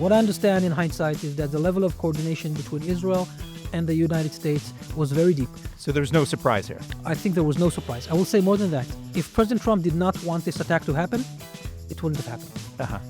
What I understand in hindsight is that the level of coordination between Israel and the United States was very deep. So there's no surprise here. I think there was no surprise. I will say more than that. If President Trump did not want this attack to happen, it wouldn't have happened. Uh-huh.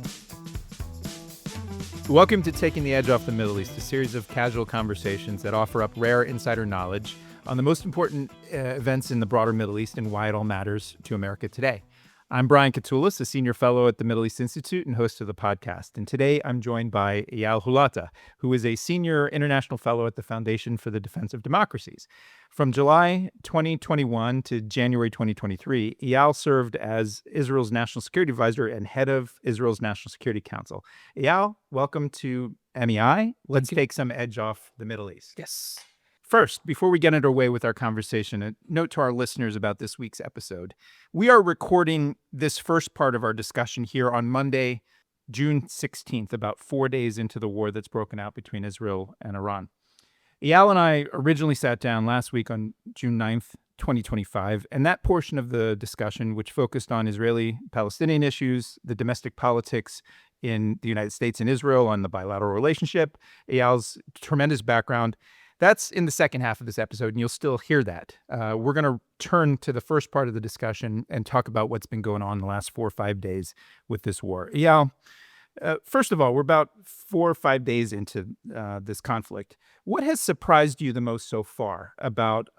Welcome to Taking the Edge Off the Middle East, a series of casual conversations that offer up rare insider knowledge on the most important events in the broader Middle East and why it all matters to America today. I'm Brian Katoulis, a senior fellow at the Middle East Institute and host of the podcast. And today I'm joined by Eyal Hulata, who is a senior international fellow at the Foundation for the Defense of Democracies. From July 2021 to January 2023, Eyal served as Israel's national security advisor and head of Israel's National Security Council. Eyal, welcome to MEI. Let's take some edge off the Middle East. Yes. First, before we get underway with our conversation, a note to our listeners about this week's episode. We are recording this first part of our discussion here on Monday, June 16th, about 4 days into the war that's broken out between Israel and Iran. Eyal and I originally sat down last week on June 9th, 2025, and that portion of the discussion, which focused on Israeli-Palestinian issues, the domestic politics in the United States and Israel, on the bilateral relationship, Eyal's tremendous background, that's in the second half of this episode, and you'll still hear that. We're going to turn to the first part of the discussion and talk about what's been going on the last 4 or 5 days with this war. Eyal, first of all, we're about 4 or 5 days into this conflict. What has surprised you the most so far about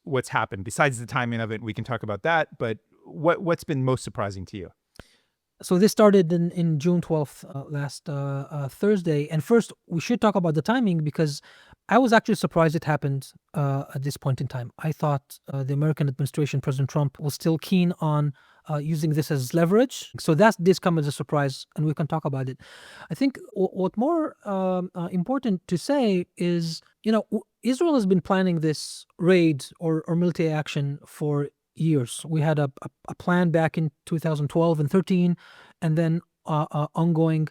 what's happened? Besides the timing of it, we can talk about that, but what's been most surprising to you? So this started in June 12th, last Thursday. And first, we should talk about the timing because I was actually surprised it happened at this point in time. I thought the American administration, President Trump, was still keen on using this as leverage. So that did come as a surprise, and we can talk about it. I think what more important to say is, Israel has been planning this raid or military action for years. We had a plan back in 2012 and 13, and then ongoing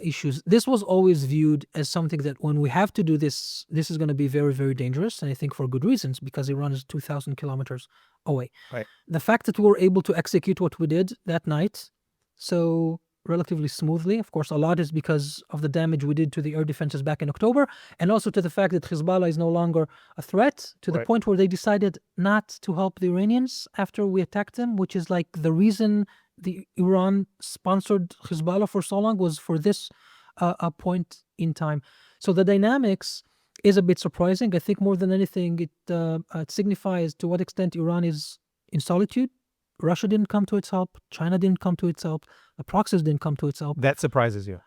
issues. This was always viewed as something that when we have to do this, this is going to be very, very dangerous. And I think for good reasons, because Iran is 2,000 kilometers away. Right. The fact that we were able to execute what we did that night so relatively smoothly, of course, a lot is because of the damage we did to the air defenses back in October, and also to the fact that Hezbollah is no longer a threat, to the point where they decided not to help the Iranians after we attacked them, which is like the reason the Iran sponsored Hezbollah for so long was for this point in time. So the dynamics is a bit surprising. I think more than anything, it signifies to what extent Iran is in solitude. Russia didn't come to its help. China didn't come to its help. The proxies didn't come to its help. That surprises you.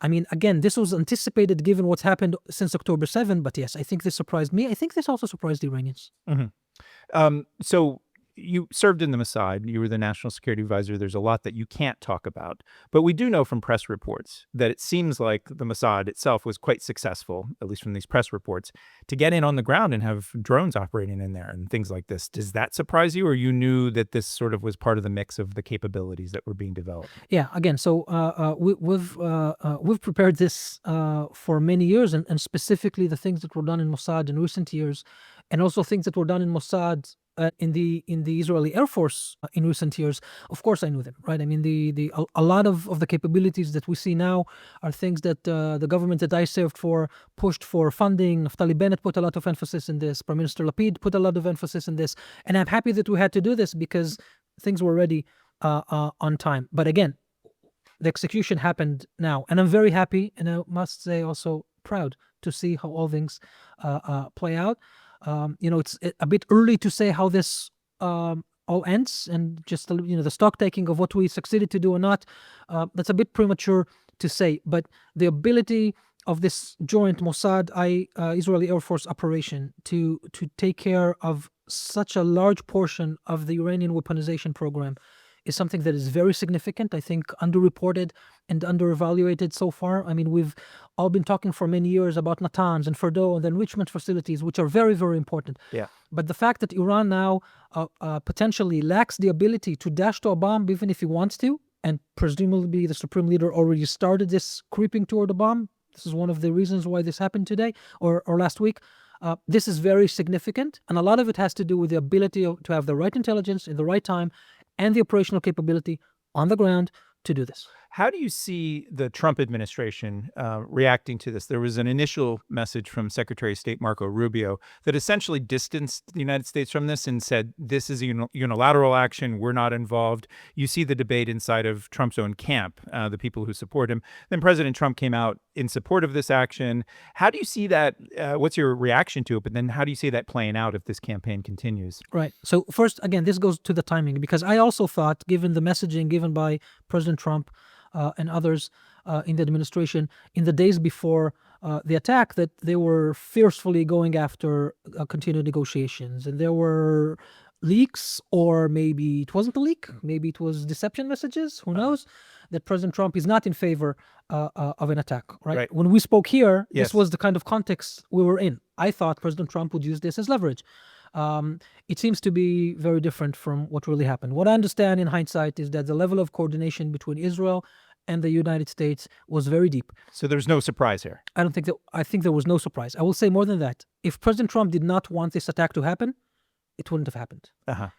I mean, again, this was anticipated given what's happened since October 7, but yes, I think this surprised me. I think this also surprised the Iranians. Mm-hmm. So you served in the Mossad. You were the national security advisor. There's a lot that you can't talk about. But we do know from press reports that it seems like the Mossad itself was quite successful, at least from these press reports, to get in on the ground and have drones operating in there and things like this. Does that surprise you, or you knew that this sort of was part of the mix of the capabilities that were being developed? Yeah, again, so we've prepared this for many years, and specifically the things that were done in Mossad in recent years, and also things that were done in Mossad in the Israeli Air Force in recent years. Of course, I knew them, right? I mean, a lot of the capabilities that we see now are things that the government that I served for pushed for funding. Naftali Bennett put a lot of emphasis in this. Prime Minister Lapid put a lot of emphasis in this. And I'm happy that we had to do this because things were ready on time. But again, the execution happened now. And I'm very happy, and I must say also proud to see how all things play out. It's a bit early to say how this all ends, and just the stock taking of what we succeeded to do or not. That's a bit premature to say. But the ability of this joint Mossad Israeli Air Force operation to take care of such a large portion of the Iranian weaponization program is something that is very significant, I think underreported and underevaluated so far. I mean, we've all been talking for many years about Natanz and Fordo and the enrichment facilities, which are very, very important. Yeah. But the fact that Iran now potentially lacks the ability to dash to a bomb, even if he wants to, and presumably the Supreme Leader already started this creeping toward a bomb. This is one of the reasons why this happened today or last week. This is very significant, and a lot of it has to do with the ability to have the right intelligence in the right time and the operational capability on the ground to do this. How do you see the Trump administration reacting to this? There was an initial message from Secretary of State Marco Rubio that essentially distanced the United States from this and said, this is a unilateral action. We're not involved. You see the debate inside of Trump's own camp, the people who support him. Then President Trump came out in support of this action. How do you see that? What's your reaction to it? But then how do you see that playing out if this campaign continues? Right. So first, again, this goes to the timing, because I also thought, given the messaging given by President Trump and others in the administration in the days before the attack, that they were fiercely going after continued negotiations. And there were leaks, or maybe it wasn't a leak, maybe it was deception messages, who knows, that President Trump is not in favor of an attack, right? Right. When we spoke here, Yes. this was the kind of context we were in. I thought President Trump would use this as leverage. It seems to be very different from what really happened. What I understand in hindsight is that the level of coordination between Israel and the United States was very deep. So there's no surprise here. I think there was no surprise. I will say more than that. If President Trump did not want this attack to happen, it wouldn't have happened.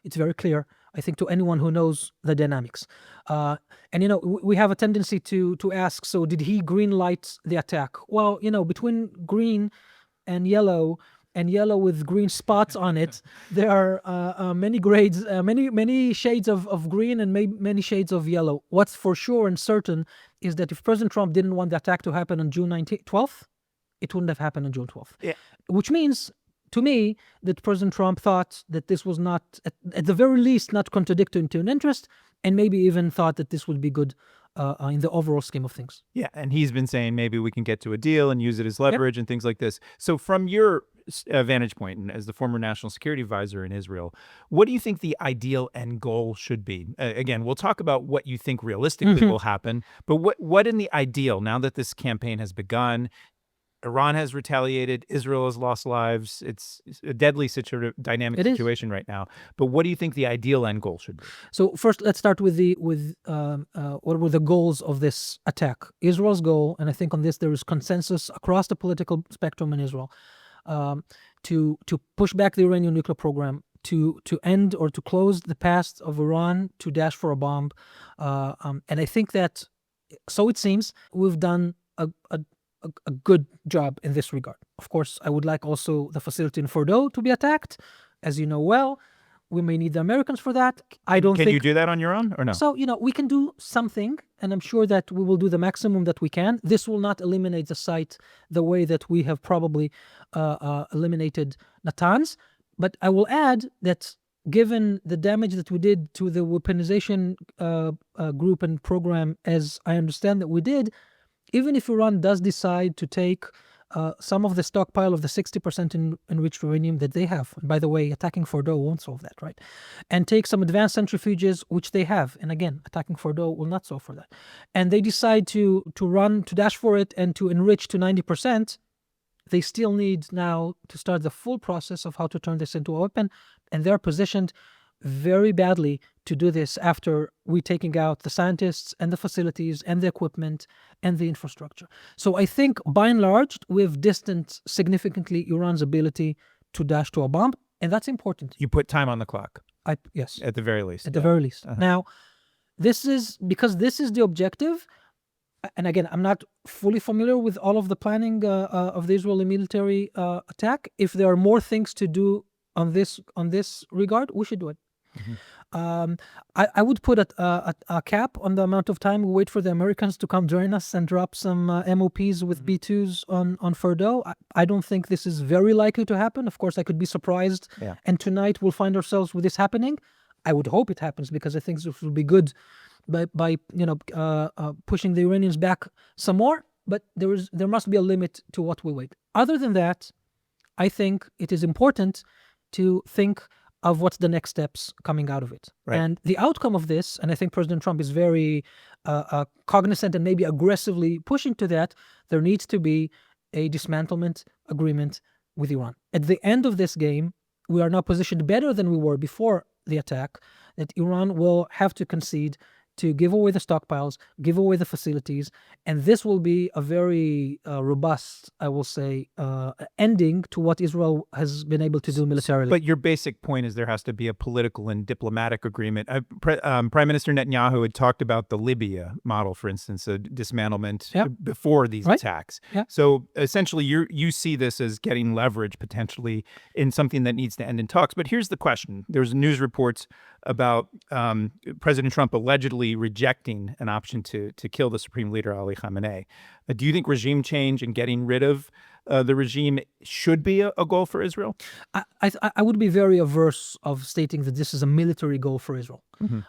It's very clear, I think, to anyone who knows the dynamics. And we have a tendency to ask, so did he green light the attack? Well, between green and yellow with green spots on it, there are many grades, many shades of green and many shades of yellow. What's for sure and certain is that if President Trump didn't want the attack to happen on June 12th, it wouldn't have happened on June 12th. Yeah. Which means, to me, that President Trump thought that this was not, at the very least, not contradictory to an interest, and maybe even thought that this would be good in the overall scheme of things. Yeah, and he's been saying maybe we can get to a deal and use it as leverage and things like this. So from your vantage point, and as the former national security advisor in Israel, what do you think the ideal end goal should be? Again, we'll talk about what you think realistically will happen, but what in the ideal, now that this campaign has begun, Iran has retaliated, Israel has lost lives, it's a deadly dynamic situation right now. But what do you think the ideal end goal should be? So first, let's start with what were the goals of this attack. Israel's goal, and I think on this there is consensus across the political spectrum in Israel, to push back the Iranian nuclear program, to end or to close the path of Iran to dash for a bomb. And I think that, so it seems, we've done a good job in this regard. Of course, I would like also the facility in Fordo to be attacked. As you know well, we may need the Americans for that. Can you do that on your own or no? So, we can do something, and I'm sure that we will do the maximum that we can. This will not eliminate the site the way that we have probably eliminated Natanz. But I will add that given the damage that we did to the weaponization group and program, as I understand that we did, even if Iran does decide to take some of the stockpile of the 60% enriched uranium that they have, and by the way, attacking Fordo won't solve that, right? And take some advanced centrifuges, which they have, and again, attacking Fordo will not solve for that. And they decide to dash for it and to enrich to 90%, they still need now to start the full process of how to turn this into a weapon, and they're positioned very badly to do this after we taking out the scientists and the facilities and the equipment and the infrastructure. So I think, by and large, we've distanced significantly Iran's ability to dash to a bomb, and that's important. You put time on the clock. Yes. At the very least. At the very least. Now, this is the objective, and again, I'm not fully familiar with all of the planning of the Israeli military attack. If there are more things to do on this regard, we should do it. I would put a cap on the amount of time we wait for the Americans to come join us and drop some MOPs with B-2s on Fordo. I don't think this is very likely to happen. Of course, I could be surprised. Yeah. And tonight we'll find ourselves with this happening. I would hope it happens, because I think this will be good by pushing the Iranians back some more. But there must be a limit to what we wait. Other than that, I think it is important to think of what's the next steps coming out of it. Right. And the outcome of this, and I think President Trump is very cognizant and maybe aggressively pushing to that, there needs to be a dismantlement agreement with Iran. At the end of this game, we are now positioned better than we were before the attack, that Iran will have to concede to give away the stockpiles, give away the facilities, and this will be a very robust, I will say, ending to what Israel has been able to do militarily. But your basic point is there has to be a political and diplomatic agreement. Prime Minister Netanyahu had talked about the Libya model, for instance, a dismantlement before these attacks. Yeah. So essentially, you see this as getting leverage potentially in something that needs to end in talks. But here's the question. There's news reports about President Trump allegedly rejecting an option to kill the supreme leader, Ali Khamenei. Do you think regime change and getting rid of the regime should be a goal for Israel? I would be very averse of stating that this is a military goal for Israel.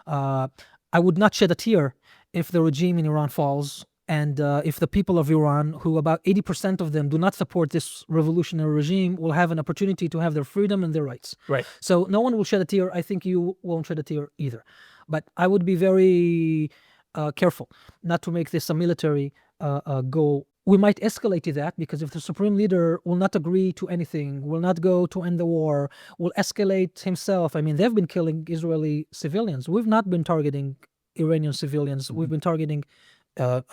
I would not shed a tear if the regime in Iran falls, and if the people of Iran, who about 80% of them do not support this revolutionary regime, will have an opportunity to have their freedom and their rights. Right. So no one will shed a tear. I think you won't shed a tear either. But I would be very careful not to make this a military goal. We might escalate to that, because if the supreme leader will not agree to anything, will not go to end the war, will escalate himself. I mean, they've been killing Israeli civilians. We've not been targeting Iranian civilians. We've been targeting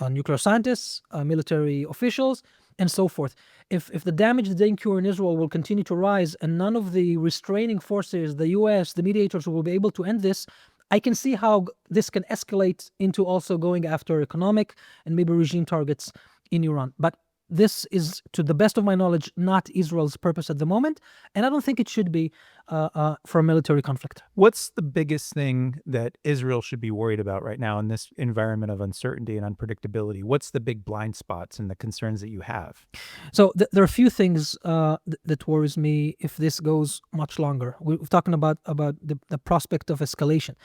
nuclear scientists, military officials, and so forth. If the damage that they incur in Israel will continue to rise, and none of the restraining forces, the U.S., the mediators, will be able to end this, I can see how this can escalate into also going after economic and maybe regime targets in Iran. But this is, to the best of my knowledge, not Israel's purpose at the moment, and I don't think it should be for a military conflict. What's the biggest thing that Israel should be worried about right now in this environment of uncertainty and unpredictability? What's the big blind spots and the concerns that you have? So there are a few things that worries me if this goes much longer. We're talking about the prospect of escalation.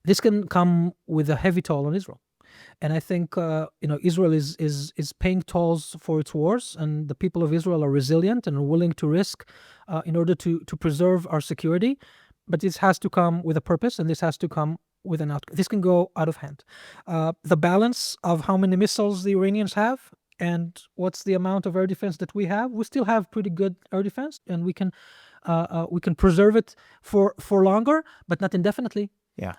This can come with a heavy toll on Israel. And I think Israel is paying tolls for its wars, and the people of Israel are resilient and are willing to risk in order to preserve our security. But this has to come with a purpose, and this has to come with an outcome. This can go out of hand. The balance of how many missiles the Iranians have and what's the amount of air defense that we have. We still have pretty good air defense, and we can preserve it for longer, but not indefinitely. Yeah.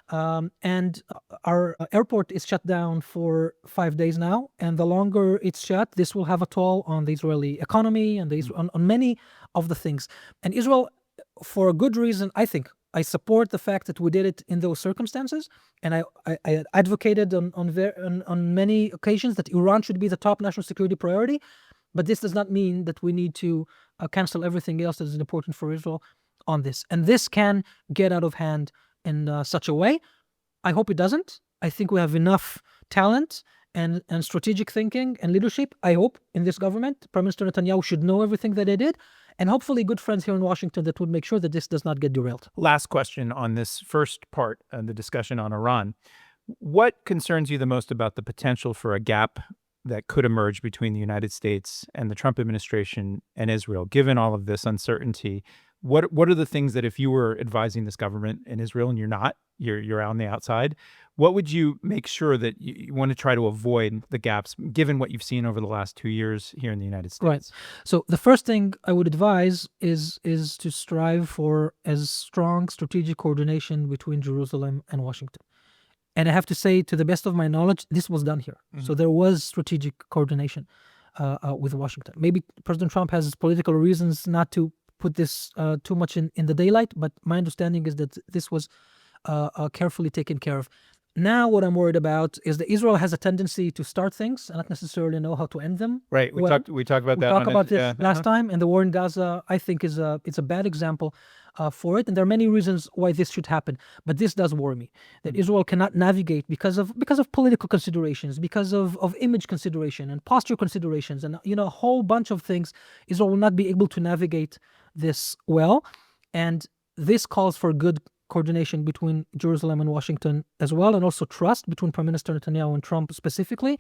And our airport is shut down for 5 days now, and the longer it's shut, this will have a toll on the Israeli economy and on many of the things. And Israel, for a good reason, I think, I support the fact that we did it in those circumstances, and I advocated on many occasions that Iran should be the top national security priority. But this does not mean that we need to cancel everything else that is important for Israel on this. And this can get out of hand in such a way. I hope it doesn't. I think we have enough talent and strategic thinking and leadership, I hope, in this government. Prime Minister Netanyahu should know everything that they did, and hopefully good friends here in Washington that would make sure that this does not get derailed. Last question on this first part of the discussion on Iran. What concerns you the most about the potential for a gap that could emerge between the United States and the Trump administration and Israel, given all of this uncertainty? What are the things that, if you were advising this government in Israel and you're not, you're on the outside, what would you make sure that you want to try to avoid the gaps, given what you've seen over the last 2 years here in the United States? Right. So the first thing I would advise is to strive for as strong strategic coordination between Jerusalem and Washington. And I have to say, to the best of my knowledge, this was done here. So there was strategic coordination with Washington. Maybe President Trump has political reasons not to put this too much in the daylight, but my understanding is that this was carefully taken care of. Now what I'm worried about is that Israel has a tendency to start things and not necessarily know how to end them. Right. We talked about that. We talked about this last time, and the war in Gaza, I think, it's a bad example for it. And there are many reasons why this should happen, but this does worry me, that Israel cannot navigate because of political considerations, because of image consideration and posture considerations, and a whole bunch of things. Israel will not be able to navigate this well, and this calls for good coordination between Jerusalem and Washington as well, and also trust between Prime Minister Netanyahu and Trump specifically.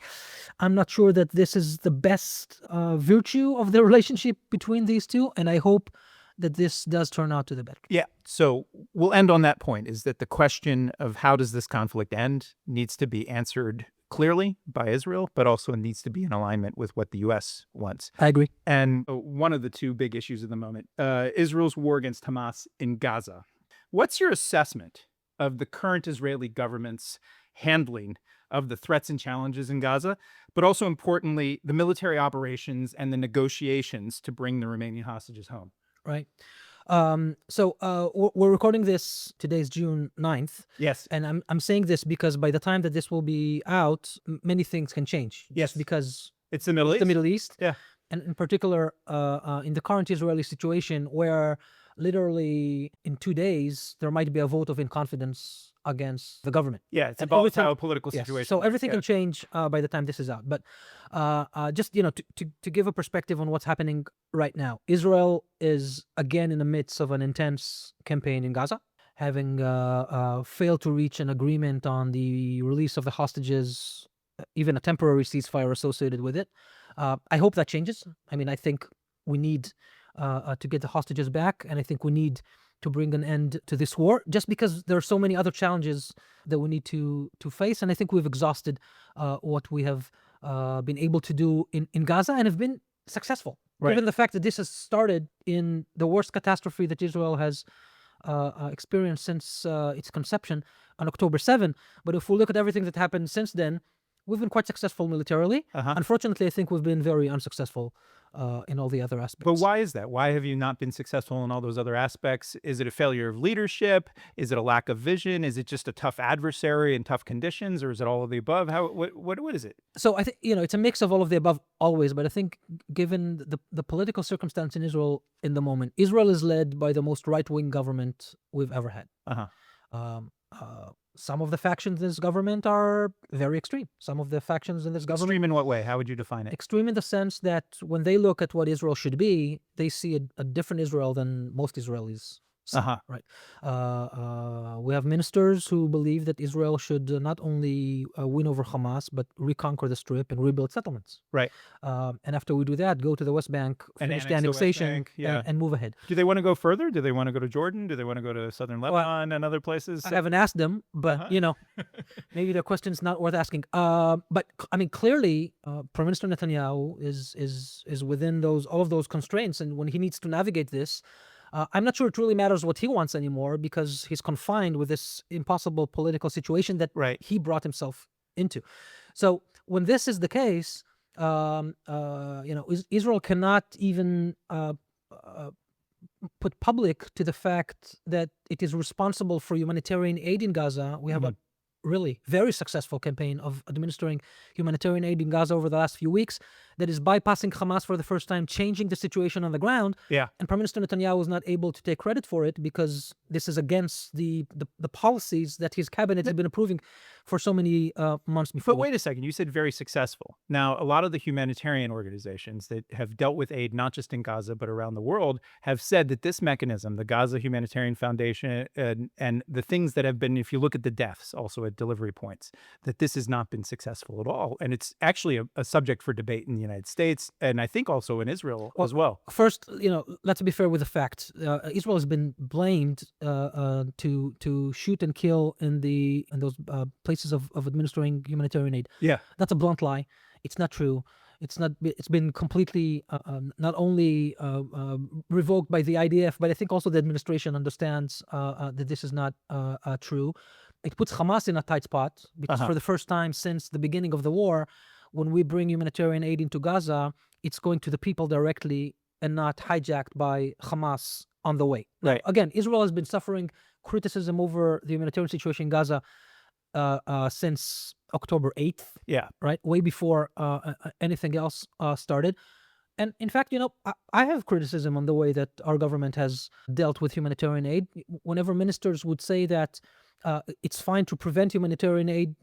I'm not sure that this is the best virtue of the relationship between these two, and I hope that this does turn out to the better. Yeah. So we'll end on that point, is that the question of how does this conflict end needs to be answered clearly by Israel, but also needs to be in alignment with what the U.S. wants. I agree. And one of the two big issues of the moment, Israel's war against Hamas in Gaza. What's your assessment of the current Israeli government's handling of the threats and challenges in Gaza, but also importantly, the military operations and the negotiations to bring the remaining hostages home. Right. We're recording this. Today's June 9th. Yes. And I'm saying this because by the time that this will be out, many things can change. Yes. Just because It's the Middle it's East. the Middle East. Yeah. And in particular, in the current Israeli situation, where literally in 2 days there might be a vote of confidence against the government. Yeah, it's a And everything- volatile political Yes. situation. So everything Yeah. can change by the time this is out. But just to give a perspective on what's happening right now, Israel is again in the midst of an intense campaign in Gaza, having failed to reach an agreement on the release of the hostages, even a temporary ceasefire associated with it. I hope that changes. I mean, I think we need to get the hostages back, and I think we need to bring an end to this war, just because there are so many other challenges that we need to face. And I think we've exhausted what we have been able to do in Gaza and have been successful. Right. Given the fact that this has started in the worst catastrophe that Israel has experienced since its conception on October 7. But if we look at everything that happened since then, we've been quite successful militarily. Unfortunately, I think we've been very unsuccessful in all the other aspects. But why is that? Why have you not been successful in all those other aspects? Is it a failure of leadership? Is it a lack of vision? Is it just a tough adversary and tough conditions, or is it all of the above? What is it? So I think it's a mix of all of the above always. But I think given the political circumstance in Israel in the moment, Israel is led by the most right-wing government we've ever had. Some of the factions in this government are very extreme. Some of the factions in this government... Extreme in what way? How would you define it? Extreme in the sense that when they look at what Israel should be, they see a different Israel than most Israelis see, right? We have ministers who believe that Israel should not only win over Hamas, but reconquer the Strip and rebuild settlements. Right. And after we do that, go to the West Bank, finish the annex the West annexation, Bank, yeah. and move ahead. Do they want to go further? Do they want to go to Jordan? Do they want to go to southern Lebanon and other places? I haven't asked them, but maybe their question's not worth asking. But I mean, clearly, Prime Minister Netanyahu is within all of those constraints, and when he needs to navigate this, I'm not sure it really matters what he wants anymore, because he's confined with this impossible political situation that he brought himself into. So when this is the case, Israel cannot even put public to the fact that it is responsible for humanitarian aid in Gaza. We have a really very successful campaign of administering humanitarian aid in Gaza over the last few weeks that is bypassing Hamas for the first time, changing the situation on the ground. Yeah. And Prime Minister Netanyahu is not able to take credit for it because this is against the policies that his cabinet has been approving for so many months before. But wait a second, you said very successful. Now, a lot of the humanitarian organizations that have dealt with aid, not just in Gaza, but around the world, have said that this mechanism, the Gaza Humanitarian Foundation, and the things that have been, if you look at the deaths also at delivery points, that this has not been successful at all. And it's actually a subject for debate in the United States, and I think also in Israel as well. First, let's be fair with the facts. Israel has been blamed to shoot and kill in those places of administering humanitarian aid. Yeah, that's a blunt lie. It's not true. It's not. It's been completely not only revoked by the IDF, but I think also the administration understands that this is not true. It puts Hamas in a tight spot because for the first time since the beginning of the war, when we bring humanitarian aid into Gaza, it's going to the people directly and not hijacked by Hamas on the way. Right. Now, again, Israel has been suffering criticism over the humanitarian situation in Gaza since October 8th. Yeah. Right. Way before anything else started. And in fact, I have criticism on the way that our government has dealt with humanitarian aid. Whenever ministers would say that it's fine to prevent humanitarian aid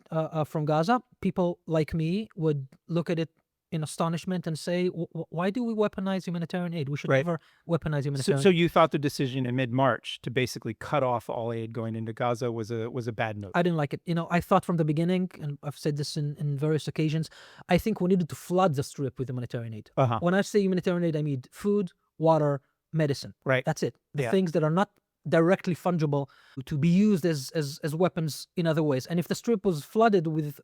from Gaza, people like me would look at it in astonishment and say, why do we weaponize humanitarian aid? We should never weaponize humanitarian aid. So you thought the decision in mid-March to basically cut off all aid going into Gaza was a bad move? I didn't like it. I thought from the beginning, and I've said this in various occasions, I think we needed to flood the Strip with humanitarian aid. When I say humanitarian aid, I mean food, water, medicine. Right. That's it. The things that are not directly fungible to be used as weapons in other ways. And if the Strip was flooded with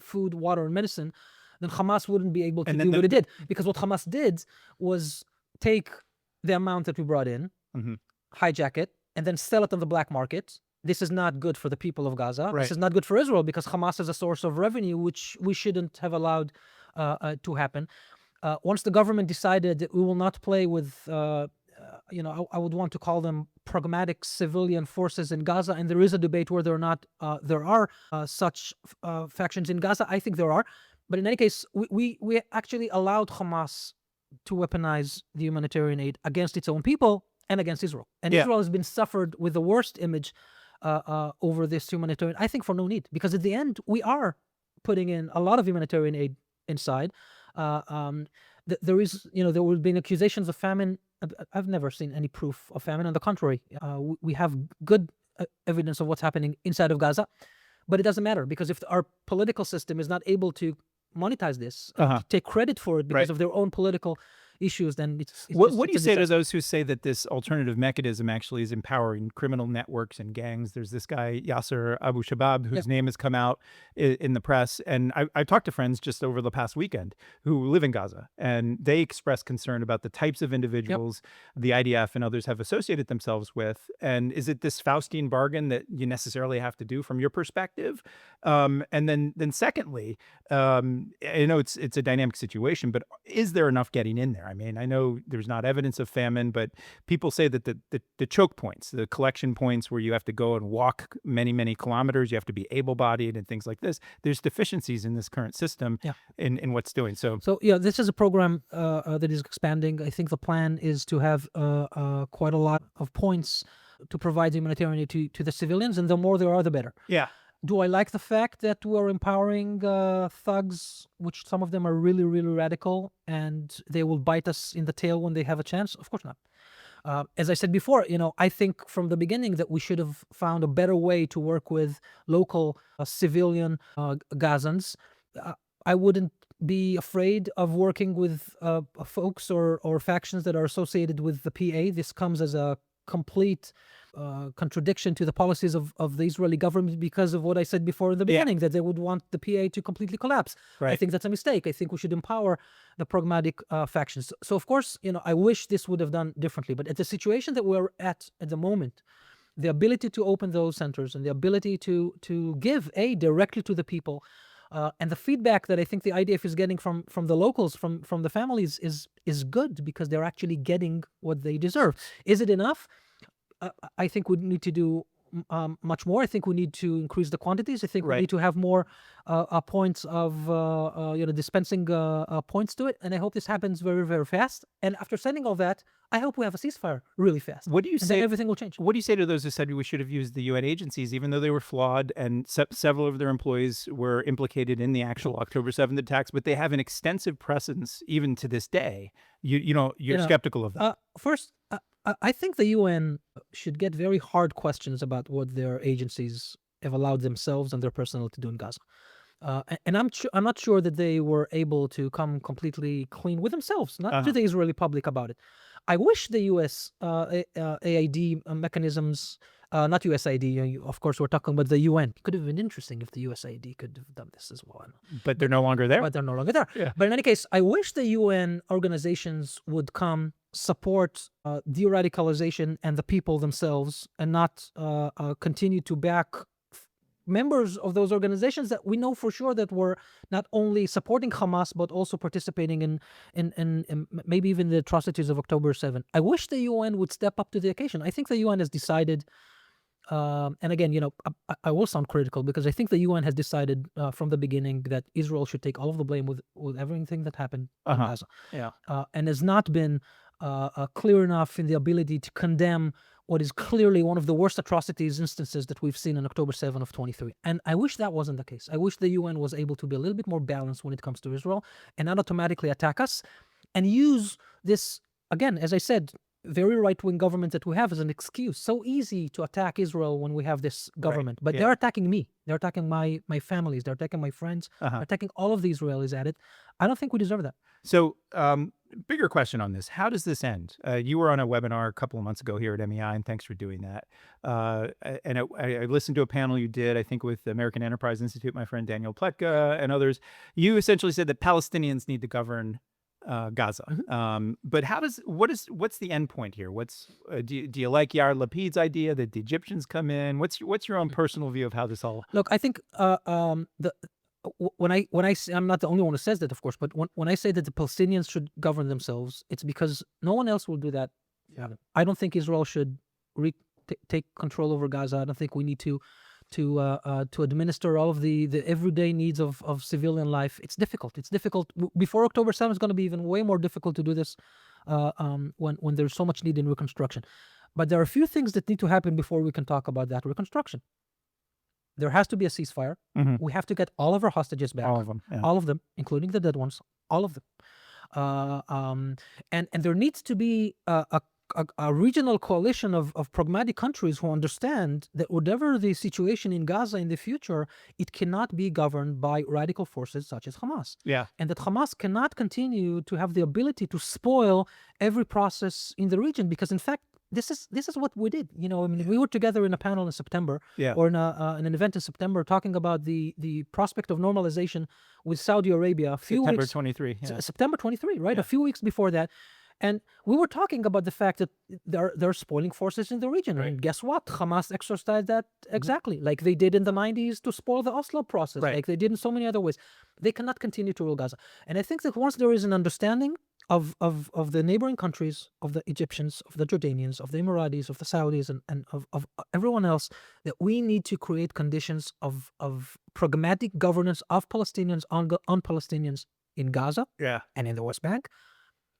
food, water, and medicine, then Hamas wouldn't be able to do what it did. Because what Hamas did was take the amount that we brought in, hijack it, and then sell it on the black market this is not good for the people of Gaza. Right. This is not good for Israel because Hamas is a source of revenue, which we shouldn't have allowed to happen. Once the government decided that we will not play with, I would want to call them pragmatic civilian forces in Gaza, and there is a debate whether or not there are such factions in Gaza. I think there are. But in any case, we actually allowed Hamas to weaponize the humanitarian aid against its own people and against Israel. And Yeah. Israel has been suffered with the worst image over this humanitarian, I think for no need, because at the end, we are putting in a lot of humanitarian aid inside. There have been accusations of famine. I've never seen any proof of famine. On the contrary, we have good evidence of what's happening inside of Gaza. But it doesn't matter because if our political system is not able to monetize this, take credit for it because Right. of their own political issues, then it's What do you it's a say to disaster. those who say that this alternative mechanism actually is empowering criminal networks and gangs? There's this guy, Yasser Abu Shabab, whose name has come out in the press. And I talked to friends just over the past weekend who live in Gaza, and they express concern about the types of individuals the IDF and others have associated themselves with. And is it this Faustian bargain that you necessarily have to do from your perspective? And then secondly, I know it's a dynamic situation, but is there enough getting in there? I mean, I know there's not evidence of famine, but people say that the choke points, the collection points where you have to go and walk many, many kilometers, you have to be able-bodied and things like this. There's deficiencies in this current system in what's doing. So This is a program that is expanding. I think the plan is to have quite a lot of points to provide humanitarian aid to the civilians, and the more there are, the better. yeah. Do I like the fact that we're empowering thugs, which some of them are really, really radical, and they will bite us in the tail when they have a chance? Of course not. As I said before, I think from the beginning that we should have found a better way to work with local civilian Gazans. I wouldn't be afraid of working with folks or factions that are associated with the PA. This comes as a complete contradiction to the policies of the Israeli government because of what I said before in the beginning, that they would want the PA to completely collapse. Right. I think that's a mistake. I think we should empower the pragmatic factions. So, of course, I wish this would have done differently. But at the situation that we're at the moment, the ability to open those centers and the ability to give aid directly to the people, and the feedback that I think the IDF is getting from the locals, from the families, is good because they're actually getting what they deserve. Is it enough? I think we need to do much more. I think we need to increase the quantities. I think we need to have more points of dispensing points to it. And I hope this happens very, very fast. And after sending all that, I hope we have a ceasefire really fast. What do you And say? then everything will change. What do you say to those who said we should have used the UN agencies, even though they were flawed and several of their employees were implicated in the actual October 7th attacks, but they have an extensive presence even to this day? You're skeptical of that. First, I think the UN should get very hard questions about what their agencies have allowed themselves and their personnel to do in Gaza. And I'm not sure that they were able to come completely clean with themselves, not to the Israeli public about it. I wish the US AID mechanisms, not USAID, of course, we're talking about the UN. It could have been interesting if the USAID could have done this as well. But they're no longer there. But they're no longer there. Yeah. But in any case, I wish the UN organizations would come support de-radicalization and the people themselves and not continue to back members of those organizations that we know for sure that were not only supporting Hamas but also participating in maybe even the atrocities of October 7. I wish the UN would step up to the occasion. I think the UN has decided, and again, I will sound critical because I think the UN has decided from the beginning that Israel should take all of the blame with everything that happened in Gaza. Yeah. And has not been clear enough in the ability to condemn what is clearly one of the worst atrocities instances that we've seen on October 7 of 23. And I wish that wasn't the case. I wish the UN was able to be a little bit more balanced when it comes to Israel and not automatically attack us and use this, again, as I said, very right-wing government that we have as an excuse. So easy to attack Israel when we have this government. But they're attacking me. They're attacking my families. They're attacking my friends. They're attacking all of the Israelis at it. I don't think we deserve that. So bigger question on this. How does this end? You were on a webinar a couple of months ago here at MEI, and thanks for doing that. And I listened to a panel you did, I think, with the American Enterprise Institute, my friend Daniel Pletka and others. You essentially said that Palestinians need to govern Gaza. Mhm. But what's the end point here? Do you like Yair Lapid's idea that the Egyptians come in? What's your own personal view of how this all? Look, I think when I say, I'm not the only one who says that, of course, but when I say that the Palestinians should govern themselves, it's because no one else will do that. Yeah. I don't think Israel should take control over Gaza. I don't think we need to administer all of the everyday needs of civilian life. It's difficult. It's difficult. Before October 7th, it's going to be even way more difficult to do this when there's so much need in reconstruction. But there are a few things that need to happen before we can talk about that reconstruction. There has to be a ceasefire. Mhm. We have to get all of our hostages back. All of them. Yeah. All of them, including the dead ones. All of them. And there needs to be a regional coalition of pragmatic countries who understand that whatever the situation in Gaza in the future, it cannot be governed by radical forces such as Hamas. Yeah. And that Hamas cannot continue to have the ability to spoil every process in the region, because in fact, this is what we did. I mean, we were together in a panel in September, Yeah. or in an event in September, talking about the prospect of normalization with Saudi Arabia. A few September weeks, 23. Yeah. September 23, right? Yeah. A few weeks before that. And we were talking about the fact that there are spoiling forces in the region. Right. And guess what? Hamas exercised that exactly like they did in the 90s to spoil the Oslo process, Right. like they did in so many other ways. They cannot continue to rule Gaza. And I think that once there is an understanding of the neighboring countries, of the Egyptians, of the Jordanians, of the Emiratis, of the Saudis, and of everyone else, that we need to create conditions of pragmatic governance of Palestinians on Palestinians in Gaza Yeah. and in the West Bank,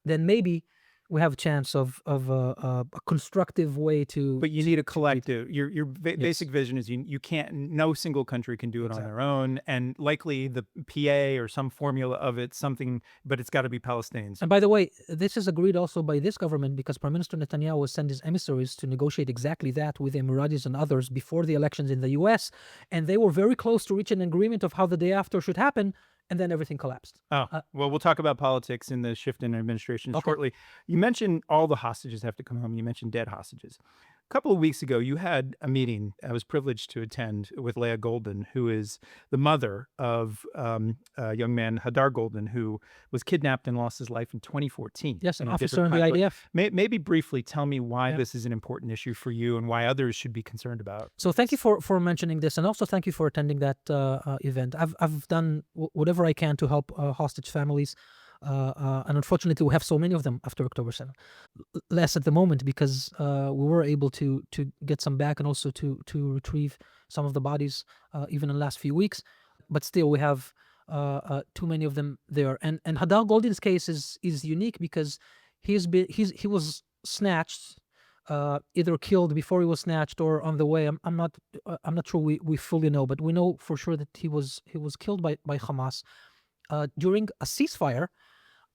then maybe we have a chance of a constructive way to. But you need a collective. Your basic vision is you can't. No single country can do it on Exactly. their own, and likely the PA or some formula of it, something. But it's got to be Palestinians. And by the way, this is agreed also by this government, because Prime Minister Netanyahu has sent his emissaries to negotiate exactly that with the Emiratis and others before the elections in the U.S., and they were very close to reach an agreement of how the day after should happen, and then everything collapsed. Oh, well, we'll talk about politics in the shift in administration shortly. You mentioned all the hostages have to come home. You mentioned dead hostages. A couple of weeks ago, you had a meeting I was privileged to attend with Leah Golden, who is the mother of a young man, Hadar Golden, who was kidnapped and lost his life in 2014. Yes, an in a officer in different the conflict. IDF. Maybe briefly tell me why Yeah. this is an important issue for you and why others should be concerned about it. So thank you for mentioning this, and also thank you for attending that event. I've done whatever I can to help hostage families, and unfortunately we have so many of them after October 7th. Less at the moment, because we were able to get some back, and also to retrieve some of the bodies even in the last few weeks. But still, we have too many of them there. And Hadar Golden's case is unique because he was snatched, either killed before he was snatched or on the way. I'm not sure we fully know, but we know for sure that he was killed by Hamas during a ceasefire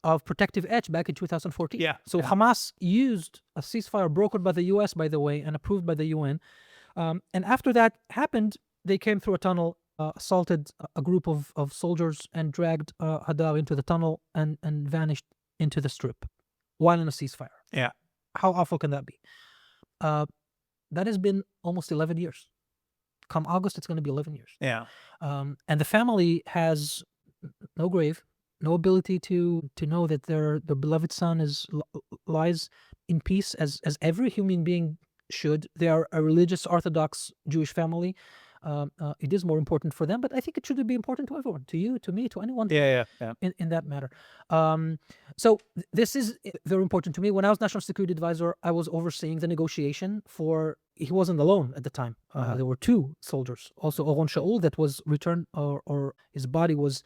of Protective Edge back in 2014. Yeah, So yeah. Hamas used a ceasefire brokered by the U.S., by the way, and approved by the UN. And after that happened, they came through a tunnel, assaulted a group of soldiers, and dragged Hadar into the tunnel and vanished into the strip while in a ceasefire. Yeah. How awful can that be? That has been almost 11 years. Come August, it's going to be 11 years. Yeah. And the family has no grave, no ability to know that their beloved son lies in peace, as every human being should. They are a religious Orthodox Jewish family. It is more important for them, but I think it should be important to everyone, to you, to me, to anyone. Yeah. In that matter. So this is very important to me. When I was National Security Advisor, I was overseeing the negotiation for. He wasn't alone at the time. There were two soldiers, also Oron Shaul, that was returned, or his body was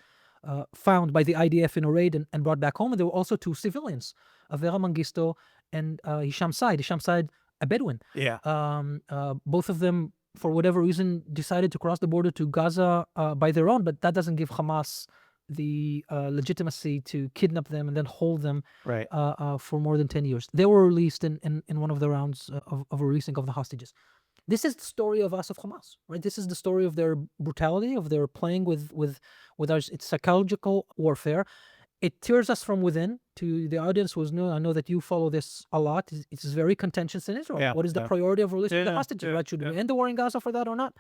found by the IDF in a raid and brought back home. And there were also two civilians, Avera Mengistu and Hisham Said. Hisham Said, a Bedouin. Yeah. Both of them, for whatever reason, decided to cross the border to Gaza by their own, but that doesn't give Hamas the legitimacy to kidnap them and then hold them Right. for more than 10 years. They were released in one of the rounds of releasing of the hostages. This is the story of us, of Hamas, right? This is the story of their brutality, of their playing with us. It's psychological warfare. It tears us from within. To the audience who's new, I know that you follow this a lot. It's very contentious in Israel. Yeah, What is the yeah. priority of releasing the Yeah, hostages, yeah, right? Should yeah. we end the war in Gaza for that or not?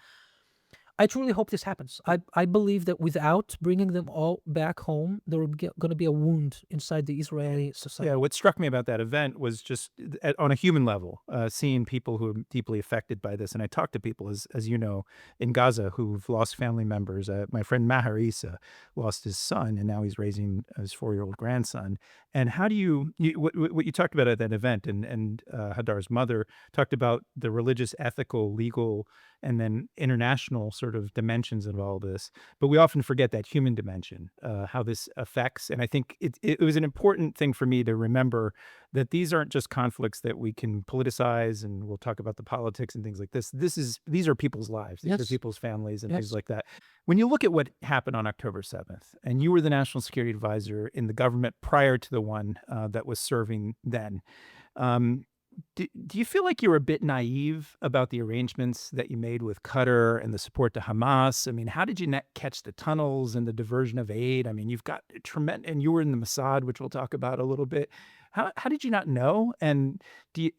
I truly hope this happens. I believe that without bringing them all back home, there will going to be a wound inside the Israeli society. Yeah, what struck me about that event was just on a human level, seeing people who are deeply affected by this. And I talked to people, as you know, in Gaza who've lost family members. My friend Maher Issa lost his son, and now he's raising his 4-year-old grandson. And how do what you talked about at that event, and Hadar's mother talked about the religious, ethical, legal, and then international sort of dimensions of all this. But we often forget that human dimension, how this affects. And I think it was an important thing for me to remember that these aren't just conflicts that we can politicize, and we'll talk about the politics and things like this. These are people's lives. These are Yes. people's families and things Yes. like that. When you look at what happened on October 7th, and you were the national security advisor in the government prior to the one that was serving then, um, do you feel like you were a bit naive about the arrangements that you made with Qatar and the support to Hamas? I mean, how did you not catch the tunnels and the diversion of aid? I mean, you've got tremendous, and you were in the Mossad, which we'll talk about a little bit. How did you not know? And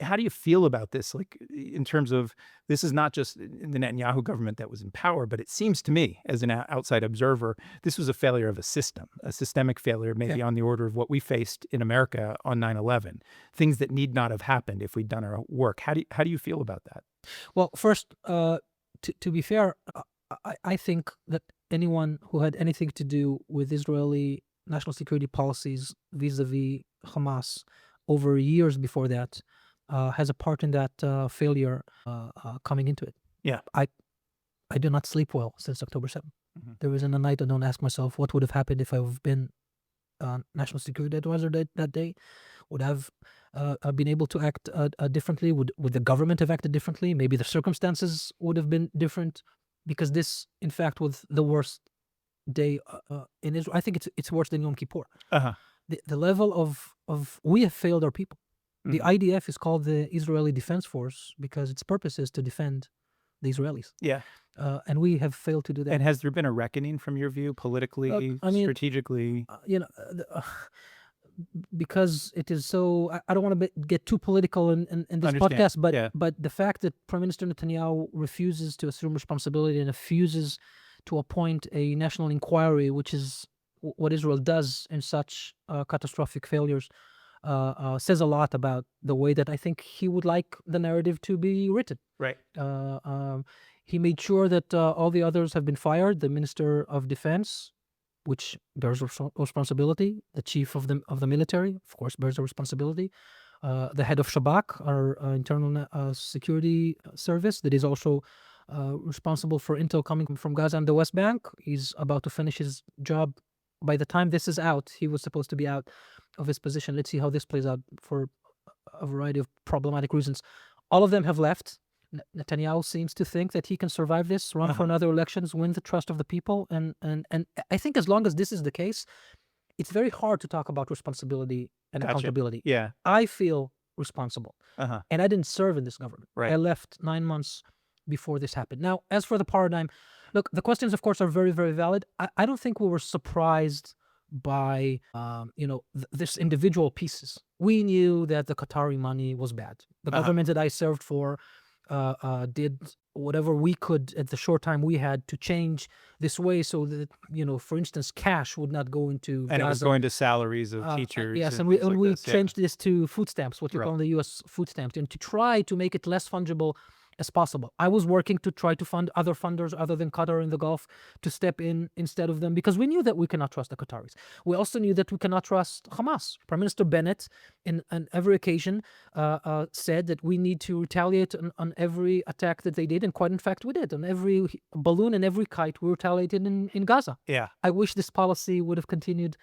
how do you feel about this? Like, in terms of, this is not just the Netanyahu government that was in power, but it seems to me, as an outside observer, this was a failure of a system, a systemic failure, maybe on the order of what we faced in America on 9/11, things that need not have happened if we'd done our work. How do you feel about that? Well, first, to be fair, I think that anyone who had anything to do with Israeli national security policies vis-a-vis Hamas over years before that has a part in that failure coming into it. Yeah. I do not sleep well since October 7th. Mhm. There isn't a night I don't ask myself what would have happened if I've been national security advisor that day. Would have been able to act differently? Would the government have acted differently? Maybe the circumstances would have been different, because this, in fact, was the worst day in Israel. I think it's worse than Yom Kippur. Uh-huh. The level of we have failed our people. The IDF is called the Israeli Defense Force because its purpose is to defend the Israelis. Yeah. And we have failed to do that. And has there been a reckoning from your view, politically, I mean, strategically? Because it is so, I don't want to get too political in this Understand. podcast, but Yeah. but the fact that Prime Minister Netanyahu refuses to assume responsibility and refuses to appoint a national inquiry, which is what Israel does in such catastrophic failures, says a lot about the way that I think he would like the narrative to be written. Right. He made sure that all the others have been fired. The Minister of Defense, which bears responsibility. The chief of the military, of course, bears a responsibility. The head of Shabak, our internal security service, that is also responsible for intel coming from Gaza and the West Bank. He's about to finish his job. By the time this is out, he was supposed to be out of his position. Let's see how this plays out for a variety of problematic reasons. All of them have left. Netanyahu seems to think that he can survive this, run for another elections, win the trust of the people. And I think as long as this is the case, it's very hard to talk about responsibility and accountability. Yeah. I feel responsible. Uh-huh. And I didn't serve in this government. Right. I left 9 months before this happened. Now, as for the paradigm, look, the questions, of course, are very, very valid. I don't think we were surprised by, this individual pieces. We knew that the Qatari money was bad. The government that I served for did whatever we could at the short time we had to change this way so that, for instance, cash would not go into And Gaza. it was going to salaries of teachers. Yes, and things we like this. changed this to food stamps, what you call in the U.S. food stamps, and to try to make it less fungible as possible. I was working to try to fund other funders other than Qatar in the Gulf to step in instead of them, because we knew that we cannot trust the Qataris. We also knew that we cannot trust Hamas. Prime Minister Bennett, on every occasion, said that we need to retaliate on every attack that they did, and quite in fact we did. On every balloon and every kite, we retaliated in Gaza. Yeah. I wish this policy would have continued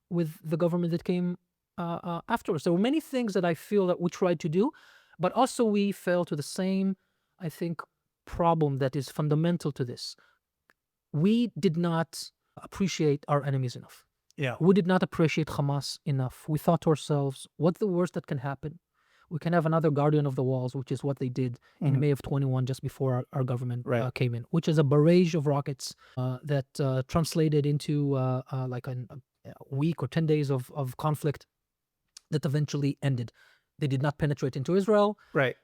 with the government that came afterwards. There were many things that I feel that we tried to do, but also we fell to the same, I think, problem that is fundamental to this. We did not appreciate our enemies enough. Yeah. We did not appreciate Hamas enough. We thought to ourselves, what's the worst that can happen? We can have another guardian of the walls, which is what they did in May of 21, just before our government came in, which is a barrage of rockets that translated into like a week or 10 days of conflict that eventually ended. They did not penetrate into Israel. Right.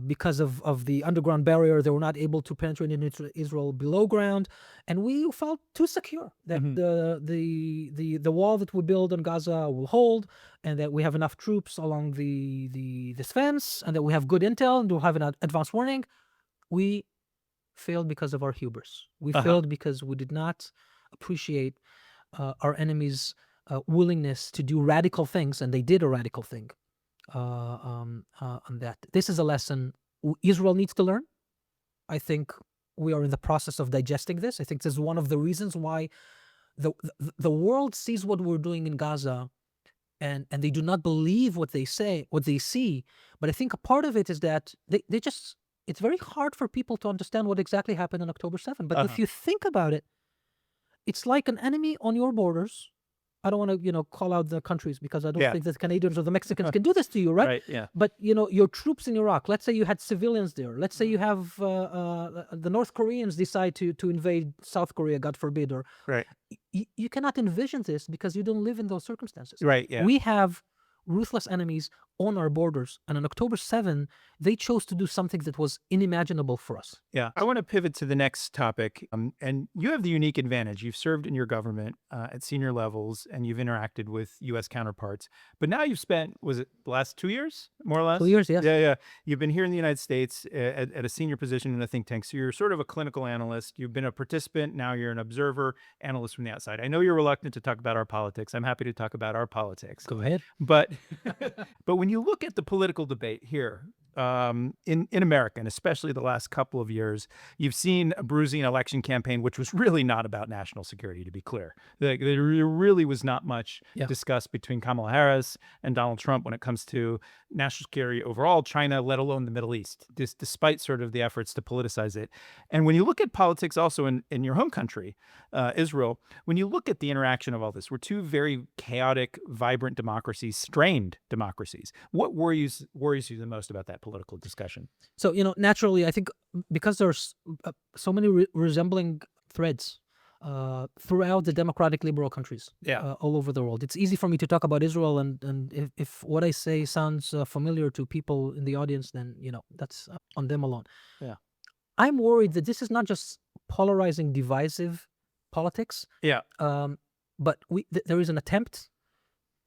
Because of the underground barrier, they were not able to penetrate into Israel below ground, and we felt too secure that the wall that we build on Gaza will hold, and that we have enough troops along this fence, and that we have good intel and we'll have an advance warning. We failed because of our hubris. We failed because we did not appreciate our enemy's willingness to do radical things, and they did a radical thing. On that. This is a lesson Israel needs to learn. I think we are in the process of digesting this. I think this is one of the reasons why the world sees what we're doing in Gaza, and they do not believe what they see. But I think a part of it is that they just, it's very hard for people to understand what exactly happened on October 7th. But if you think about it, it's like an enemy on your borders. I don't want to, call out the countries, because I don't think that the Canadians or the Mexicans can do this to you, right? Right, yeah. But, your troops in Iraq, let's say you had civilians there. Let's say you have the North Koreans decide to invade South Korea, God forbid. Or Right. You cannot envision this because you don't live in those circumstances. Right, yeah. We have ruthless enemies on our borders. And on October 7th, they chose to do something that was unimaginable for us. Yeah. I want to pivot to the next topic. And you have the unique advantage. You've served in your government at senior levels, and you've interacted with U.S. counterparts. But now you've spent, was it the last 2 years, more or less? 2 years, yes. Yeah. You've been here in the United States at a senior position in a think tank. So you're sort of a clinical analyst. You've been a participant. Now you're an observer, analyst from the outside. I know you're reluctant to talk about our politics. I'm happy to talk about our politics. Go ahead. But when you look at the political debate here in America, and especially the last couple of years, you've seen a bruising election campaign, which was really not about national security, to be clear. There really was not much discussed between Kamala Harris and Donald Trump when it comes to national security overall, China, let alone the Middle East, despite sort of the efforts to politicize it. And when you look at politics also in your home country, Israel, when you look at the interaction of all this, we're two very chaotic, vibrant democracies, strained democracies. What worries you the most about that political discussion? So, naturally, I think because there's so many resembling threads throughout the democratic liberal countries all over the world. It's easy for me to talk about Israel, and if what I say sounds familiar to people in the audience, then, that's on them alone. Yeah. I'm worried that this is not just polarizing, divisive politics. Yeah. But there is an attempt,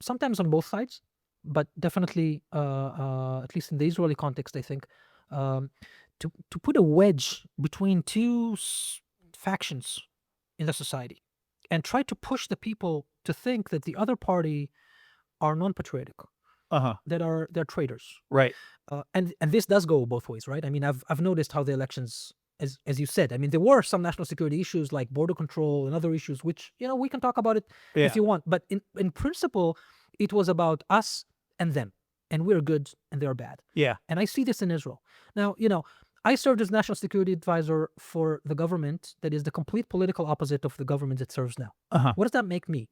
sometimes on both sides, but definitely, at least in the Israeli context, I think, to put a wedge between two factions in the society, and try to push the people to think that the other party are non-patriotic, that they're traitors. Right. And this does go both ways, right? I mean, I've noticed how the elections, as you said, I mean, there were some national security issues like border control and other issues, which, we can talk about it if you want. But in principle, it was about us and them, and we're good and they're bad. Yeah. And I see this in Israel. Now, I served as national security advisor for the government that is the complete political opposite of the government that serves now. What does that make me?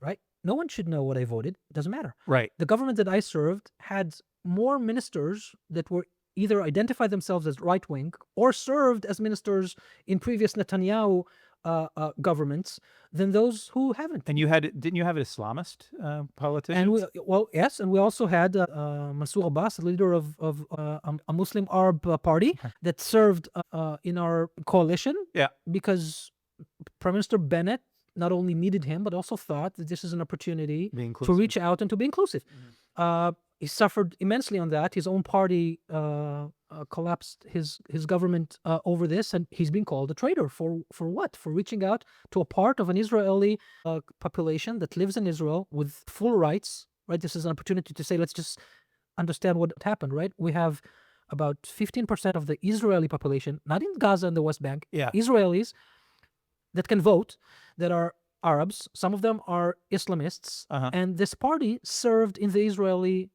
Right? No one should know what I voted. It doesn't matter. Right. The government that I served had more ministers that were either identified themselves as right-wing or served as ministers in previous Netanyahu governments than those who haven't. And didn't you have an Islamist politician? And yes, and we also had Mansour Abbas, the leader of a Muslim Arab party that served in our coalition. Yeah. Because Prime Minister Bennett not only needed him, but also thought that this is an opportunity to reach out and to be inclusive. He suffered immensely on that. His own party collapsed his government over this, and he's been called a traitor for what? For reaching out to a part of an Israeli population that lives in Israel with full rights, right? This is an opportunity to say, let's just understand what happened, right? We have about 15% of the Israeli population, not in Gaza and the West Bank, Israelis that can vote, that are Arabs. Some of them are Islamists, and this party served in the Israeli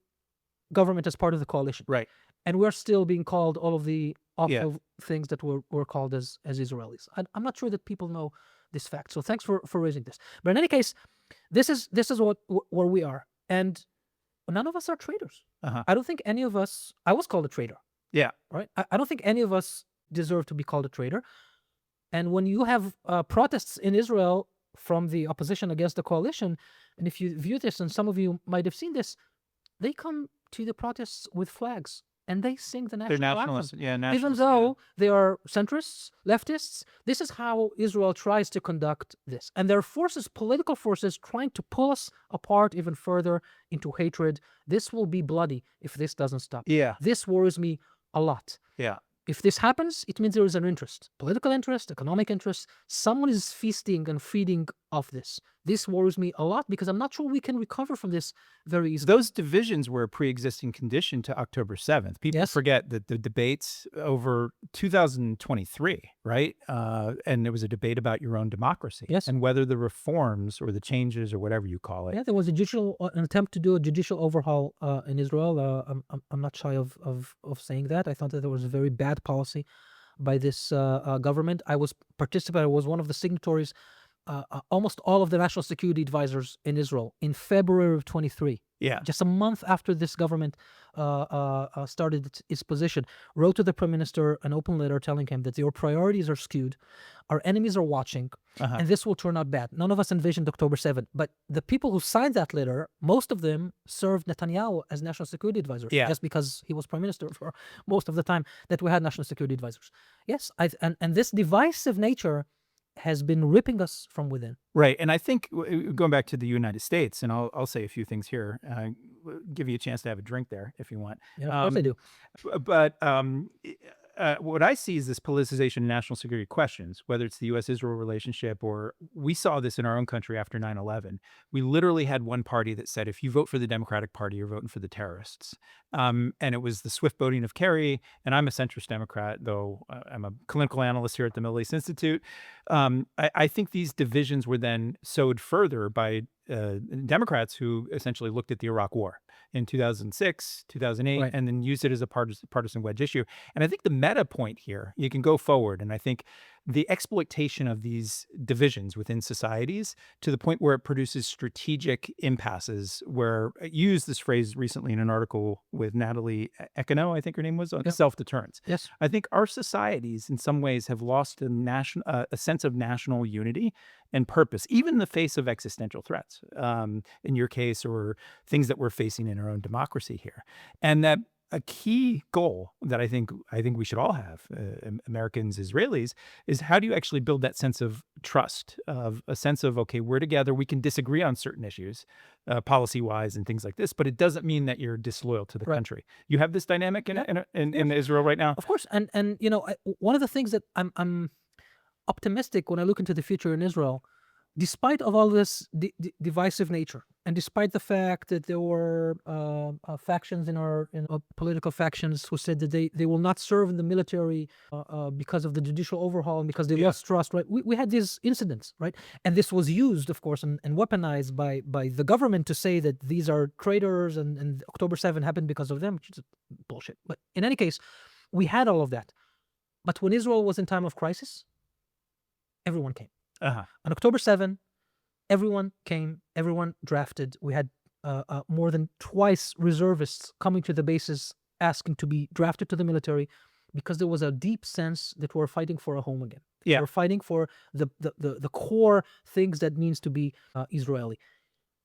government as part of the coalition. Right. And we're still being called all of the awful things that we're called as Israelis. I'm not sure that people know this fact. So thanks for raising this. But in any case, this is where we are. And none of us are traitors. I don't think any of us, I was called a traitor. Yeah. Right? I don't think any of us deserve to be called a traitor. And when you have protests in Israel from the opposition against the coalition, and if you view this, and some of you might have seen this, they come to the protests with flags, and they sing the They're national anthem. nationalists. Yeah, Even nationalists. though they are centrists, leftists, this is how Israel tries to conduct this. And there are forces, political forces, trying to pull us apart even further into hatred. This will be bloody if this doesn't stop. Yeah. This worries me a lot. Yeah. If this happens, it means there is an interest, political interest, economic interest. Someone is feasting and feeding off this. This worries me a lot because I'm not sure we can recover from this very easily. Those divisions were a pre-existing condition to October 7th. People Yes. forget that the debates over 2023, right? And there was a debate about your own democracy. Yes. And whether the reforms or the changes or whatever you call it. Yeah, there was an attempt to do a judicial overhaul in Israel. I'm not shy of saying that. I thought that there was a very bad policy by this government. I was one of the signatories. Almost all of the national security advisors in Israel in February of 23. Yeah. Just a month after this government started its position, wrote to the prime minister an open letter telling him that your priorities are skewed, our enemies are watching, and this will turn out bad. None of us envisioned October 7th, but the people who signed that letter, most of them served Netanyahu as national security advisors, just because he was prime minister for most of the time that we had national security advisors. Yes, and this divisive nature has been ripping us from within. Right. And I think going back to the United States, and I'll say a few things here, give you a chance to have a drink there if you want. Yeah, of course I do. But what I see is this politicization of national security questions, whether it's the U.S.-Israel relationship, or we saw this in our own country after 9/11. We literally had one party that said, if you vote for the Democratic Party, you're voting for the terrorists. And it was the swift voting of Kerry. And I'm a centrist Democrat, though I'm a clinical analyst here at the Middle East Institute. I think these divisions were then sowed further by Democrats who essentially looked at the Iraq War in 2006, 2008, Right. and then used it as a partisan wedge issue. And I think the meta point here, you can go forward, and I think the exploitation of these divisions within societies to the point where it produces strategic impasses, where I used this phrase recently in an article with Natalie Econo, I think her name was, on self-deterrence. Yes. I think our societies in some ways have lost a sense of national unity and purpose, even in the face of existential threats, in your case, or things that we're facing in our own democracy here. And that a key goal that I think we should all have, Americans, Israelis, is how do you actually build that sense of trust, of a sense of, okay, we're together, we can disagree on certain issues, policy-wise and things like this, but it doesn't mean that you're disloyal to the country. You have this dynamic in Israel right now? Of course. And you know, one of the things that I'm optimistic when I look into the future in Israel, despite of all this divisive nature, and despite the fact that there were factions in our political factions who said that they will not serve in the military because of the judicial overhaul and because they lost trust, right? We had these incidents, right? And this was used, of course, and weaponized by the government to say that these are traitors and October 7 happened because of them, which is bullshit. But in any case, we had all of that. But when Israel was in time of crisis, everyone came. On October 7, everyone came, everyone drafted. We had more than twice reservists coming to the bases asking to be drafted to the military because there was a deep sense that we're fighting for a home again. We're fighting for the core things that means to be Israeli.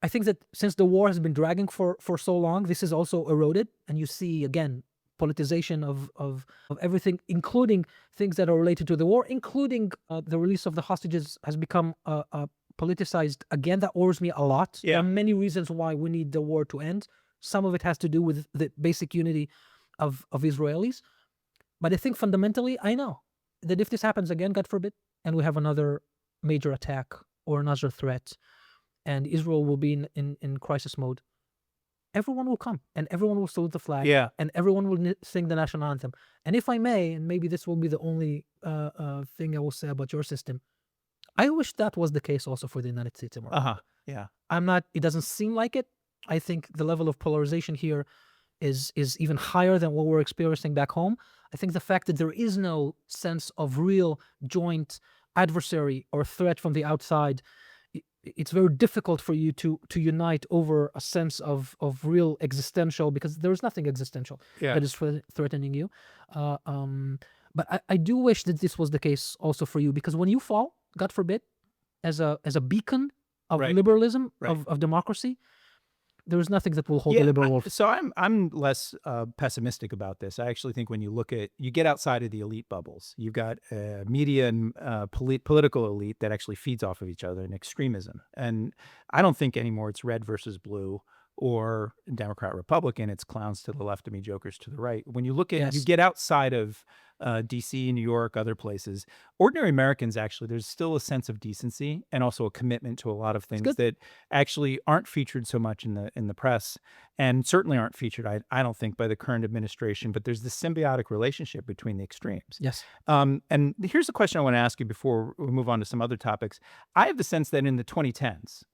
I think that since the war has been dragging for so long, this is also eroded. And you see, again, politicization of everything, including things that are related to the war, including the release of the hostages has become politicized again. That worries me a lot. There are many reasons why we need the war to end. Some of it has to do with the basic unity of Israelis. But I think fundamentally, I know that if this happens again, God forbid, and we have another major attack or another threat, and Israel will be in crisis mode, everyone will come and everyone will salute the flag and everyone will sing the national anthem. And if I may, and maybe this will be the only thing I will say about your system, I wish that was the case also for the United States of America. It doesn't seem like it. I think the level of polarization here is even higher than what we're experiencing back home. I think the fact that there is no sense of real joint adversary or threat from the outside, it's very difficult for you to unite over a sense of real existential, because there is nothing existential that is threatening you. But I do wish that this was the case also for you, because when you fall, God forbid, as a beacon of liberalism, of democracy, there is nothing that will hold the Yeah, liberal world. so I'm less pessimistic about this. I actually think when you get outside of the elite bubbles, you've got media and political elite that actually feeds off of each other and extremism. And I don't think anymore it's red versus blue or Democrat Republican. It's clowns to the left of me, jokers to the right. When you Yes, get outside of DC, New York, other places, ordinary Americans actually, there's still a sense of decency and also a commitment to a lot of it's things good. that actually aren't featured so much in the press, and certainly aren't featured, I don't think, by the current administration. But there's this symbiotic relationship between the extremes. Yes, And here's a question I want to ask you before we move on to some other topics. I have the sense that in the 2010s,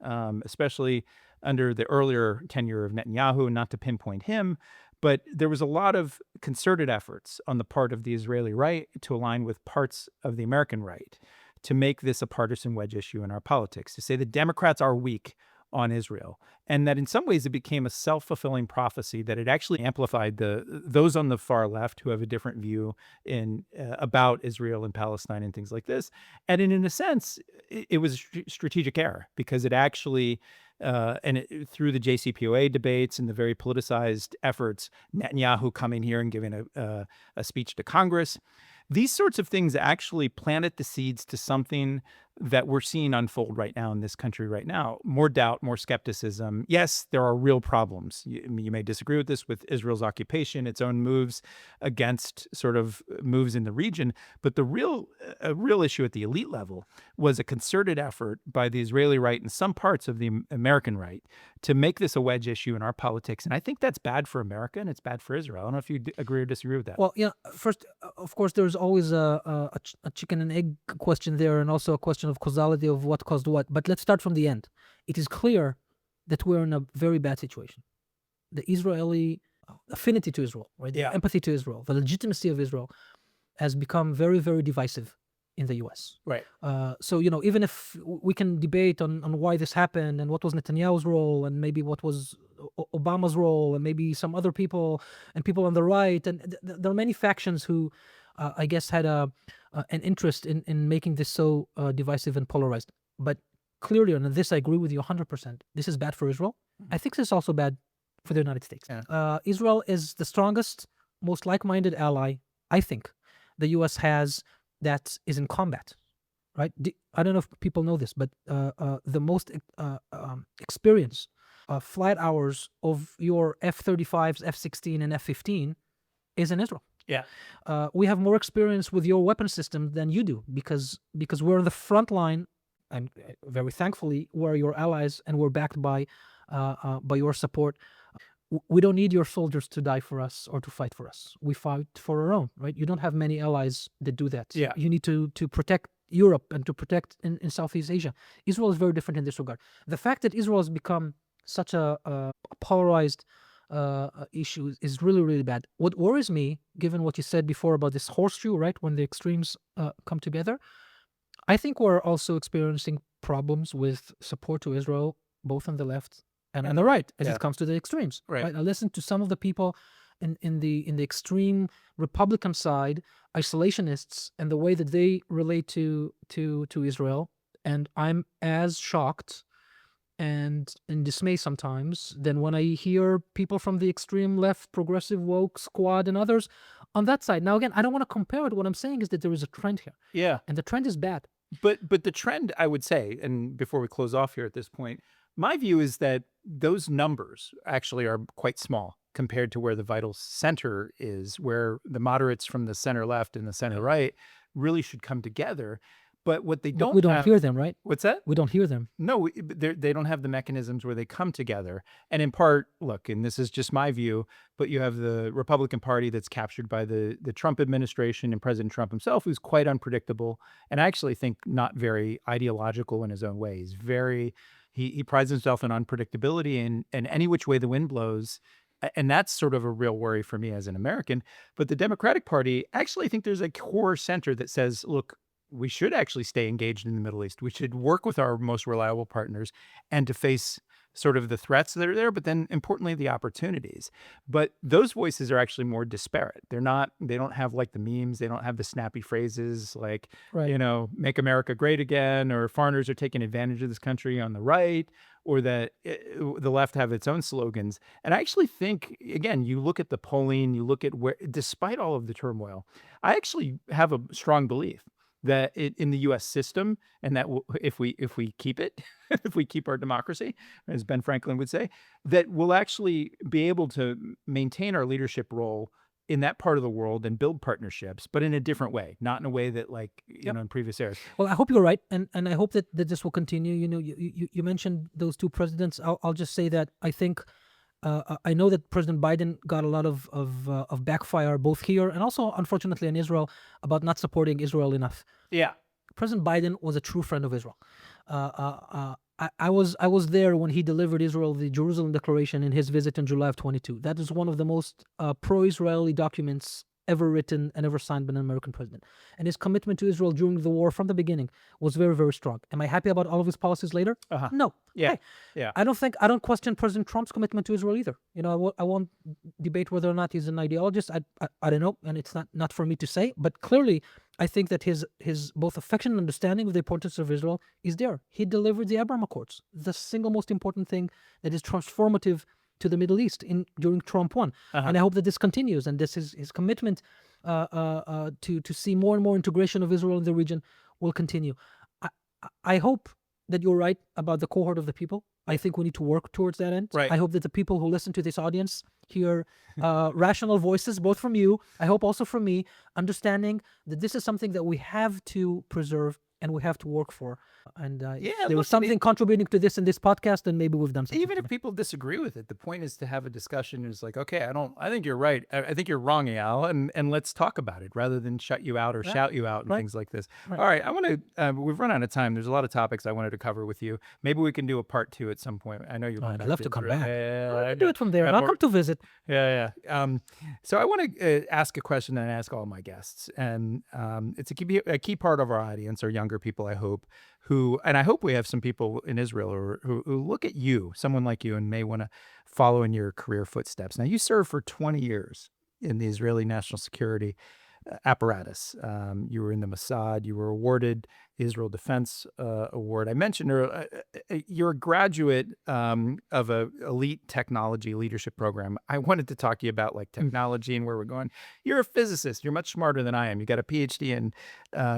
especially under the earlier tenure of Netanyahu, not to pinpoint him, but there was a lot of concerted efforts on the part of the Israeli right to align with parts of the American right to make this a partisan wedge issue in our politics, to say the Democrats are weak on Israel, and that in some ways it became a self-fulfilling prophecy, that it actually amplified those on the far left who have a different view in about Israel and Palestine and things like this. And in a sense, it was a strategic error, because it actually through the JCPOA debates and the very politicized efforts, Netanyahu coming here and giving a speech to Congress, these sorts of things actually planted the seeds to something that we're seeing unfold right now in this country right now. More doubt, more skepticism. Yes, there are real problems. You may disagree with this, with Israel's occupation, its own moves against sort of moves in the region. But a real issue at the elite level was a concerted effort by the Israeli right and some parts of the American right to make this a wedge issue in our politics. And I think that's bad for America and it's bad for Israel. I don't know if you agree or disagree with that. well, first, of course, there's always a chicken and egg question there, and also a question of causality of what caused what. But let's start from the end. It is clear that we're in a very bad situation. The Israeli affinity to Israel, right? The Yeah. empathy to Israel, the legitimacy of Israel has become very, very divisive in the US. Right. So, even if we can debate on why this happened and what was Netanyahu's role and maybe what was Obama's role and maybe some other people and people on the right, and there are many factions who, I guess, had an interest in making this so divisive and polarized. But clearly, on this, I agree with you 100%. This is bad for Israel. I think this is also bad for the United States. Yeah. Israel is the strongest, most like-minded ally, I think, the U.S. has that is in combat, right? I don't know if people know this, but the most experience flight hours of your F-35s, F-16, and F-15 is in Israel. Yeah. We have more experience with your weapon system than you do because we're on the front line, and very thankfully we're your allies and we're backed by your support. We don't need your soldiers to die for us or to fight for us. We fight for our own, right? You don't have many allies that do that. Yeah. You need to protect Europe and to protect in Southeast Asia. Israel is very different in this regard. The fact that Israel has become such a polarized issue is really, really bad. What worries me, given what you said before about this horseshoe, right, when the extremes come together, I think we're also experiencing problems with support to Israel, both on the left and on the right, as Yeah. it comes to the extremes. Right. I listen to some of the people in the extreme Republican side, isolationists, and the way that they relate to Israel, and I'm as shocked and in dismay sometimes than when I hear people from the extreme left, progressive woke squad, and others on that side. Now, again, I don't want to compare it. What I'm saying is that there is a trend here, Yeah. and the trend is bad. But the trend, I would say, and before we close off here at this point, my view is that those numbers actually are quite small compared to where the vital center is, where the moderates from the center left and the center right really should come together. But what they But don't we don't have, hear them, right? what's that? We don't hear them. No, they don't have the mechanisms where they come together. And in part, look, and this is just my view, but you have the Republican Party that's captured by the Trump administration and President Trump himself, who's quite unpredictable and I actually think not very ideological in his own way. He's he prides himself on unpredictability and any which way the wind blows. And that's sort of a real worry for me as an American. But the Democratic Party, actually, I think there's a core center that says, look, we should actually stay engaged in the Middle East. We should work with our most reliable partners and to face sort of the threats that are there, but then importantly, the opportunities. But those voices are actually more disparate. They don't have like the memes, they don't have the snappy phrases like, Right. make America great again, or foreigners are taking advantage of this country on the right, or that the left have its own slogans. And I actually think, again, you look at the polling, you look at where, despite all of the turmoil, I actually have a strong belief that in the U.S. system, and that if we keep it, if we keep our democracy, as Ben Franklin would say, that we'll actually be able to maintain our leadership role in that part of the world and build partnerships, but in a different way, not in a way that like Yep. in previous eras. Well, I hope you're right, and I hope that this will continue. You mentioned those two presidents. I'll just say that I think I know that President Biden got a lot of backfire both here and also, unfortunately, in Israel about not supporting Israel enough. Yeah. President Biden was a true friend of Israel. I was there when he delivered Israel the Jerusalem Declaration in his visit in July of 22. That is one of the most pro-Israeli documents ever written and ever signed by an American president. And his commitment to Israel during the war from the beginning was very, very strong. Am I happy about all of his policies later? No. Yeah. Hey, Yeah. I don't question President Trump's commitment to Israel either. I won't debate whether or not he's an ideologist. I don't know, and it's not for me to say. But clearly, I think that his both affection and understanding of the importance of Israel is there. He delivered the Abraham Accords, the single most important thing that is transformative to the Middle East during Trump 1. And I hope that this continues, and this is his commitment to see more and more integration of Israel in the region will continue. I hope that you're right about the cohort of the people. I think we need to work towards that end. Right. I hope that the people who listen to this audience hear rational voices, both from you, I hope also from me, understanding that this is something that we have to preserve and we have to work for. And if there was something contributing to this in this podcast, then maybe we've done something. Even if people disagree with it, the point is to have a discussion. It's like, okay, I think you're right. I think you're wrong, Eyal, and let's talk about it rather than shut you out or shout you out and things like this. Right. All right, I want to. We've run out of time. There's a lot of topics I wanted to cover with you. Maybe we can do a part 2 at some point. I know you're. I'd love to come back. I'll do it from there. I'll come to visit. Yeah. So I want to ask a question that I ask all my guests, and it's a key part of our audience are younger people. I hope and I hope we have some people in Israel who look at you, someone like you, and may want to follow in your career footsteps. Now, you served for 20 years in the Israeli national security apparatus. You were in the Mossad. You were awarded the Israel Defense Award. I mentioned you're a graduate of a elite technology leadership program. I wanted to talk to you about like technology and where we're going. You're a physicist. You're much smarter than I am. You got a PhD in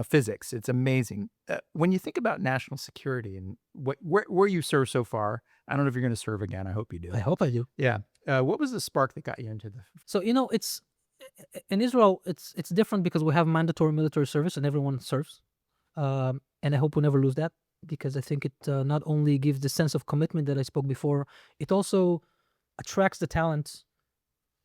physics. It's amazing. When you think about national security and where you serve so far, I don't know if you're going to serve again. I hope you do. I hope I do. Yeah. What was the spark that got you into the? So it's. In Israel, it's different because we have mandatory military service and everyone serves. And I hope we never lose that because I think it not only gives the sense of commitment that I spoke before, it also attracts the talent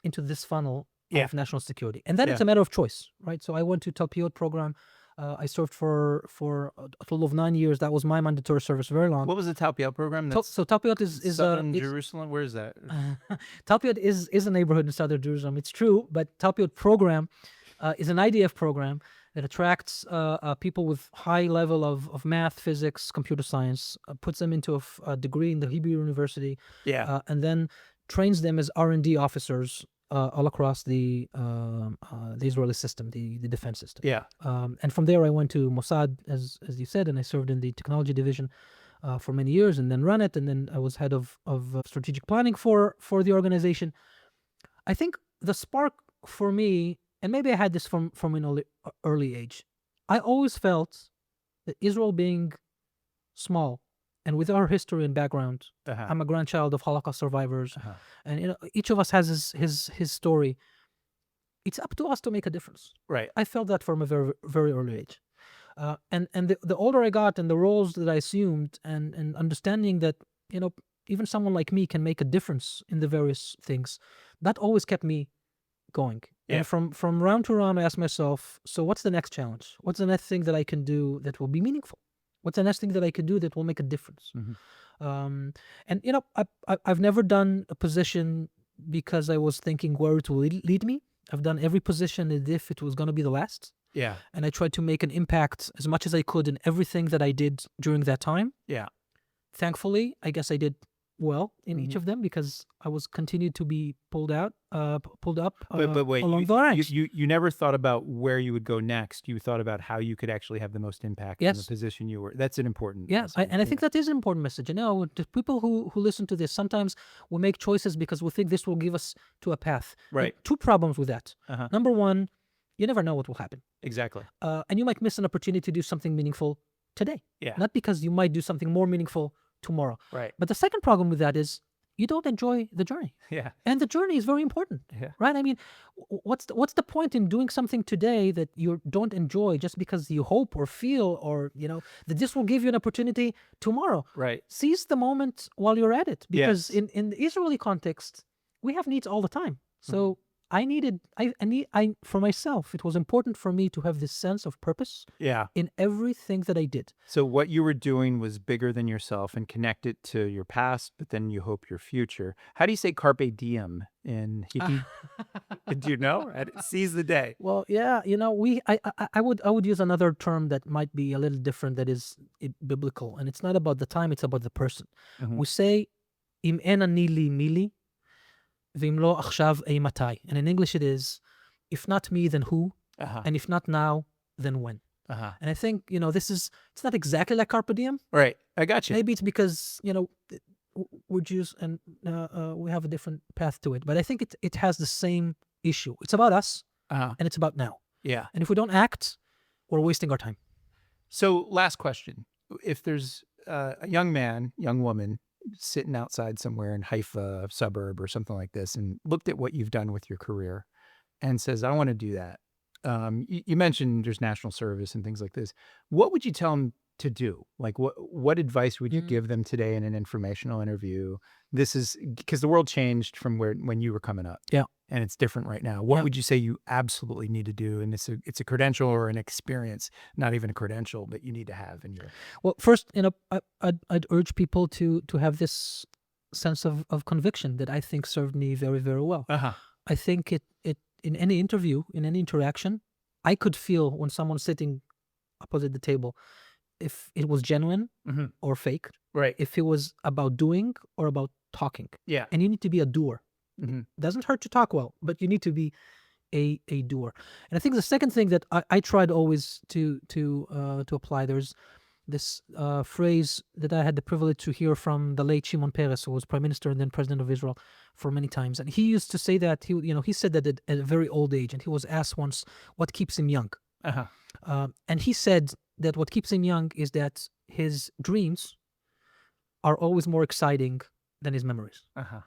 into this funnel of national security. And then it's a matter of choice, right? So I went to Talpiot program. I served for a total of 9 years. That was my mandatory service, very long. What was the Talpiot program? So Talpiot is southern Jerusalem. Where is that? Talpiot is a neighborhood in southern Jerusalem. It's true, but Talpiot program is an IDF program that attracts people with high level of math, physics, computer science, puts them into a degree in the Hebrew University, and then trains them as R&D officers all across the Israeli system, the defense system. And from there, I went to Mossad, as you said, and I served in the technology division for many years, and then ran it, and then I was head of strategic planning for the organization. I think the spark for me, and maybe I had this from an early age, I always felt that Israel being small, and with our history and background, I'm a grandchild of Holocaust survivors, and each of us has his story. It's up to us to make a difference. Right. I felt that from a very, very early age. And the older I got and the roles that I assumed and understanding that, even someone like me can make a difference in the various things, that always kept me going. And from round to round, I asked myself, so what's the next challenge? What's the next thing that I can do that will be meaningful? What's the next thing that I could do that will make a difference? And I've never done a position because I was thinking where it will lead me. I've done every position as if it was going to be the last. And I tried to make an impact as much as I could in everything that I did during that time. Thankfully, I guess I did well in each Mhm. of them because I was continued to be pulled up But wait, along the ranks. you never thought about where you would go next. You thought about how you could actually have the most impact in the Yes. position you were. That's an important Yeah, message. and I think that is an important message. The people who listen to this, sometimes we make choices because we think this will give us to a path. Right. Two problems with that. Uh-huh. Number one, you never know what will happen. Exactly. And you might miss an opportunity to do something meaningful today. Yeah. Not because you might do something more meaningful tomorrow. Right. But the second problem with that is you don't enjoy the journey. Yeah. And the journey is very important. Yeah. Right? I mean, what's the point in doing something today that you don't enjoy just because you hope or feel or, that this will give you an opportunity tomorrow? Right. Seize the moment while you're at it. Because Yes. in the Israeli context, we have needs all the time. So Mm-hmm. for myself, it was important for me to have this sense of purpose Yeah. in everything that I did. So what you were doing was bigger than yourself and connected to your past, but then you hope your future. How do you say carpe diem in Hindi? Do you know? Seize the day. Well, yeah, I would use another term that might be a little different that is biblical, and it's not about the time, it's about the person. Mhm. We say im en ani li mili v'im lo achshav ei matai. And in English it is, if not me, then who? Uh-huh. And if not now, then when? Uh-huh. And I think, it's not exactly like carpe diem. Right. I got you. Maybe it's because, we're Jews and we have a different path to it. But I think it has the same issue. It's about us Uh-huh. and it's about now. Yeah. And if we don't act, we're wasting our time. So last question. If there's a young man, young woman sitting outside somewhere in Haifa suburb or something like this and looked at what you've done with your career and says, I want to do that. You mentioned there's national service and things like this. What would you tell them to do? Like what advice would you give them today in an informational interview? This is because the world changed from when you were coming up. Yeah. And it's different right now. What Yeah. would you say you absolutely need to do? And it's a credential or an experience, not even a credential, but you need to have in your. Well, first, I'd urge people to have this sense of conviction that I think served me very, very well. Uh-huh. I think it in any interview, in any interaction, I could feel when someone's sitting opposite the table, if it was genuine Mhm. or fake, Right. if it was about doing or about talking. Yeah. And you need to be a doer. Mhm. Doesn't hurt to talk well, but you need to be a doer. And I think the second thing that I tried always to apply, there's this phrase that I had the privilege to hear from the late Shimon Peres, who was prime minister and then president of Israel for many times. And he used to say that he said that at a very old age, and he was asked once what keeps him young. Uh-huh. And he said that what keeps him young is that his dreams are always more exciting than his memories. Uh-huh.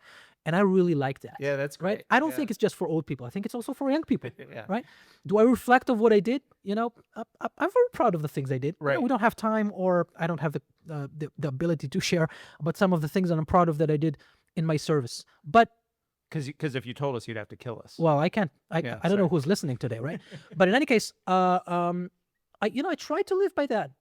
And I really like that. Yeah, that's Right? great. I don't Yeah. think it's just for old people. I think it's also for young people. Yeah. Right? Do I reflect of what I did? I'm very proud of the things I did. Right. We don't have time, or I don't have the ability to share about some of the things that I'm proud of that I did in my service. But Because if you told us, you'd have to kill us. well, I can't. I Yeah, don't know sorry. who's listening today, right? But in any case, I try to live by that.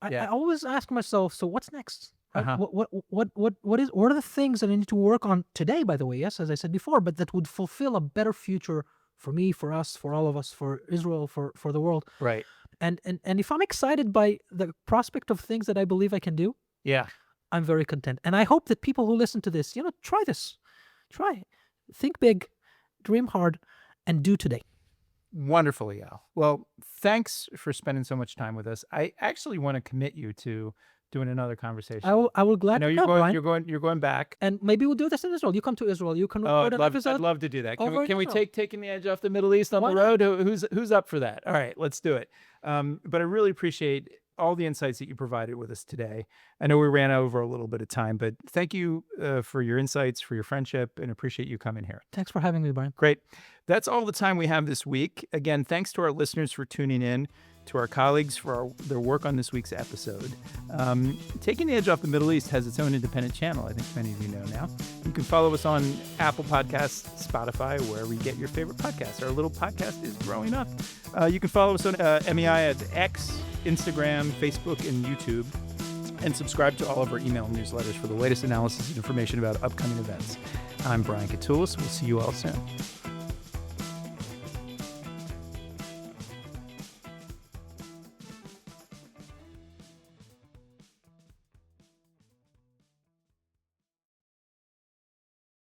I Yeah. always ask myself, so what's next? Right? Uh-huh. What are the things that I need to work on today? By the way, yes, as I said before, but that would fulfill a better future for me, for us, for all of us, for Israel, for the world. Right. And if I'm excited by the prospect of things that I believe I can do, Yeah. I'm very content. And I hope that people who listen to this, try this. Try. Think big, dream hard, and do today. Wonderful, Eyal. Well, thanks for spending so much time with us. I actually want to commit you to doing another conversation. I will I know gladly you're come, Brian. you're going back. And maybe we'll do this in Israel. You come to Israel. You can Oh, record an episode. I'd love to do that. Can over we, in can we Israel. taking the edge off the Middle East on Why the road? Who's up for that? All right, let's do it. But I really appreciate all the insights that you provided with us today. I know we ran over a little bit of time, but thank you for your insights, for your friendship, and appreciate you coming here. Thanks for having me, Brian. Great. That's all the time we have this week. Again, thanks to our listeners for tuning in, to our colleagues for their work on this week's episode. Taking the Edge Off the Middle East has its own independent channel, I think many of you know now. You can follow us on Apple Podcasts, Spotify, wherever you get your favorite podcasts. Our little podcast is growing up. You can follow us on MEI at X, Instagram, Facebook, and YouTube. And subscribe to all of our email newsletters for the latest analysis and information about upcoming events. I'm Brian Katulis. We'll see you all soon.